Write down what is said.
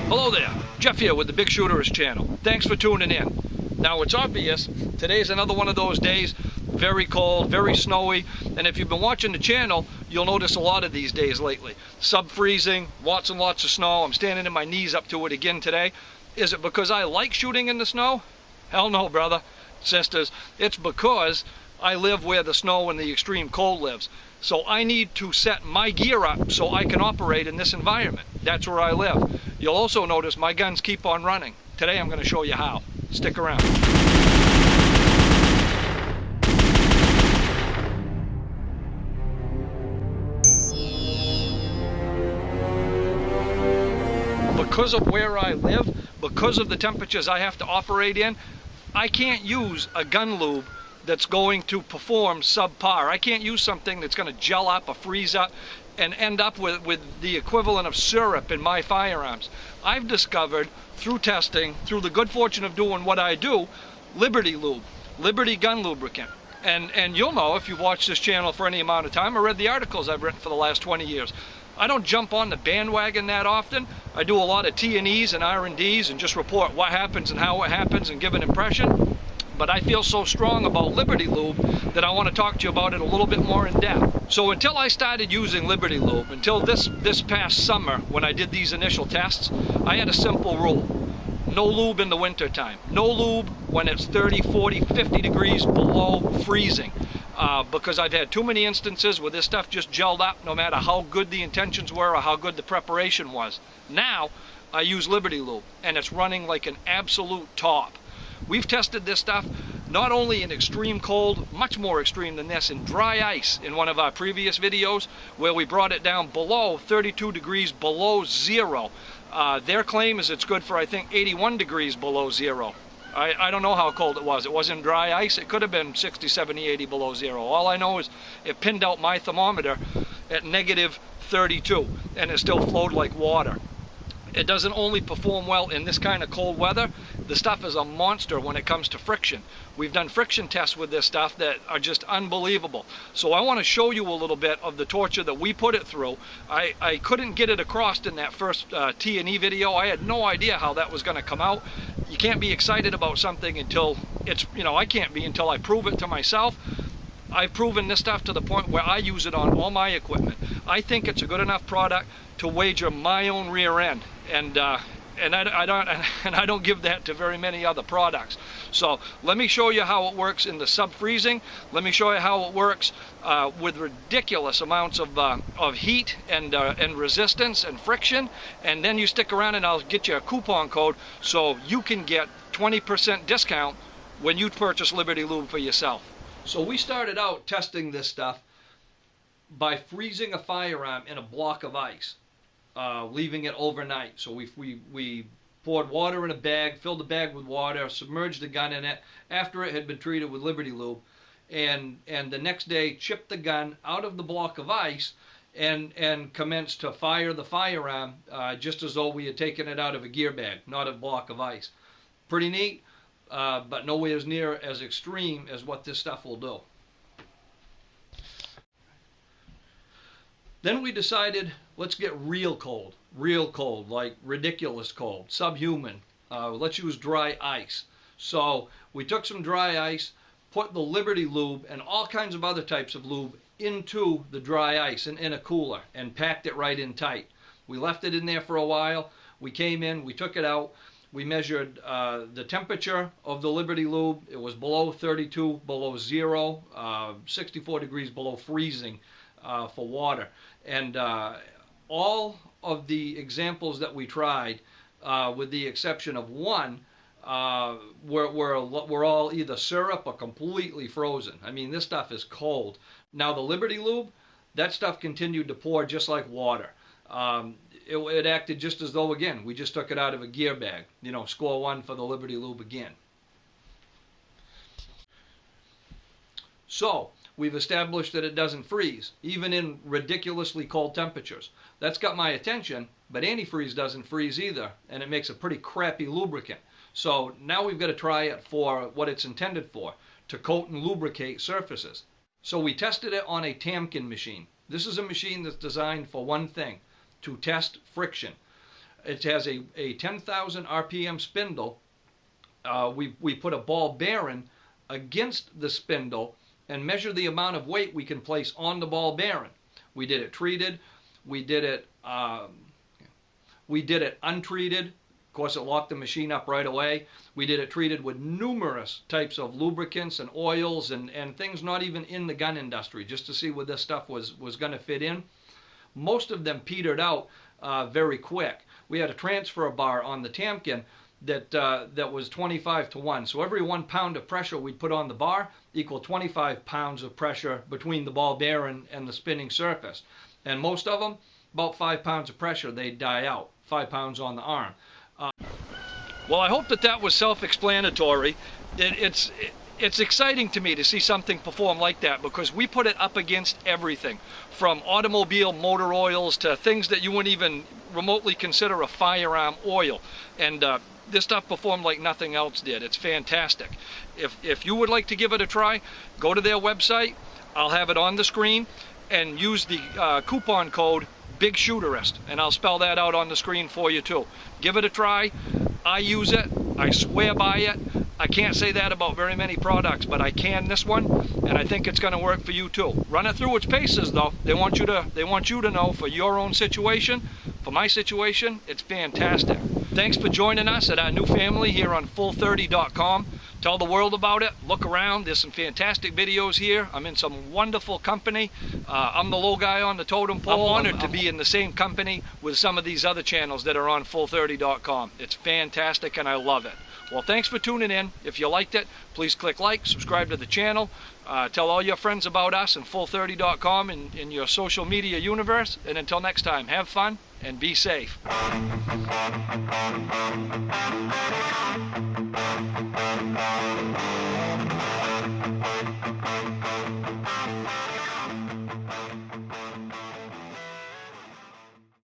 Hello there, Jeff here with the Bigshooterist channel. Thanks for tuning in. Now it's obvious, today's another one of those days, very cold, very snowy, and if you've been watching the channel, you'll notice a lot of these days lately. Sub-freezing, lots and lots of snow. I'm standing in my knees up to it again today. Is it because I like shooting in the snow? Hell no, brother, sisters. It's because I live where the snow and the extreme cold lives. So I need to set my gear up so I can operate in this environment. That's where I live. You'll also notice my guns keep on running. Today I'm going to show you how. Stick around. Because of where I live, because of the temperatures I have to operate in, I can't use a gun lube that's going to perform subpar. I can't use something that's going to gel up or freeze up and end up with the equivalent of syrup in my firearms. I've discovered through testing, through the good fortune of doing what I do, Liberty Lube, Liberty gun lubricant. And you'll know if you've watched this channel for any amount of time or read the articles I've written for the last 20 years. I don't jump on the bandwagon that often. I do a lot of T&Es and R&Ds and just report what happens and how it happens and give an impression. But I feel so strong about Liberty Lube that I want to talk to you about it a little bit more in depth. So until I started using Liberty Lube, until this past summer when I did these initial tests, I had a simple rule. No lube in the winter time. No lube when it's 30, 40, 50 degrees below freezing. Because I've had too many instances where this stuff just gelled up no matter how good the intentions were or how good the preparation was. Now I use Liberty Lube and it's running like an absolute top. We've tested this stuff not only in extreme cold, much more extreme than this, in dry ice in one of our previous videos where we brought it down below 32 degrees below zero. Their claim is it's good for, I think, 81 degrees below zero. I don't know how cold it was. It was in dry ice. It could have been 60, 70, 80 below zero. All I know is it pinned out my thermometer at negative 32 and it still flowed like water. It doesn't only perform well in this kind of cold weather, the stuff is a monster when it comes to friction. We've done friction tests with this stuff that are just unbelievable. So I want to show you a little bit of the torture that we put it through. I couldn't get it across in that first T&E video. I had no idea how that was going to come out. You can't be excited about something until it's, I can't be until I prove it to myself. I've proven this stuff to the point where I use it on all my equipment. I think it's a good enough product to wager my own rear end, and I don't give that to very many other products. So let me show you how it works in the sub-freezing. Let me show you how it works with ridiculous amounts of heat and resistance and friction, and then you stick around and I'll get you a coupon code so you can get 20% discount when you purchase Liberty Lube for yourself. So we started out testing this stuff by freezing a firearm in a block of ice, leaving it overnight. So we poured water in a bag, filled the bag with water, submerged the gun in it after it had been treated with Liberty Lube, and the next day chipped the gun out of the block of ice and commenced to fire the firearm just as though we had taken it out of a gear bag, not a block of ice. Pretty neat. But nowhere as near as extreme as what this stuff will do. Then we decided, let's get real cold, like ridiculous cold, subhuman. Let's use dry ice. So we took some dry ice, put the Liberty Lube and all kinds of other types of lube into the dry ice in a cooler and packed it right in tight. We left it in there for a while. We came in, we took it out. We measured the temperature of the Liberty Lube. It was below 32, below zero, 64 degrees below freezing for water. And all of the examples that we tried, with the exception of one, were all either syrup or completely frozen. I mean, this stuff is cold. Now the Liberty Lube, that stuff continued to pour just like water. It acted just as though, again, we just took it out of a gear bag. Score one for the Liberty Lube again. So, we've established that it doesn't freeze, even in ridiculously cold temperatures. That's got my attention, but antifreeze doesn't freeze either, and it makes a pretty crappy lubricant. So now we've got to try it for what it's intended for, to coat and lubricate surfaces. So we tested it on a Tamkin machine. This is a machine that's designed for one thing, to test friction. It has a 10,000 RPM spindle. We put a ball bearing against the spindle and measure the amount of weight we can place on the ball bearing. We did it treated, we did it untreated. Of course, it locked the machine up right away. We did it treated with numerous types of lubricants and oils and things not even in the gun industry, just to see where this stuff was going to fit in. Most of them petered out very quick. We had a transfer bar on the Tamkin that was 25-to-1. So every 1 pound of pressure we put on the bar equaled 25 pounds of pressure between the ball bearing and the spinning surface. And most of them, about 5 pounds of pressure, they'd die out. 5 pounds on the arm. Well, I hope that was self-explanatory. It's exciting to me to see something perform like that, because we put it up against everything, from automobile motor oils to things that you wouldn't even remotely consider a firearm oil. And this stuff performed like nothing else did. It's fantastic. If you would like to give it a try, go to their website. I'll have it on the screen, and use the coupon code Bigshooterist, and I'll spell that out on the screen for you too. Give it a try. I use it. I swear by it. I can't say that about very many products, but I can this one, and I think it's going to work for you too. Run it through its paces though. They want you to know, for your own situation, for my situation, it's fantastic. Thanks for joining us at our new family here on Full30.com. Tell the world about it. Look around. There's some fantastic videos here. I'm in some wonderful company. I'm the low guy on the totem pole. I'm honored to be in the same company with some of these other channels that are on Full30.com. It's fantastic, and I love it. Well, thanks for tuning in. If you liked it, please click like, subscribe to the channel. Tell all your friends about us and Full30.com in your social media universe. And until next time, have fun and be safe.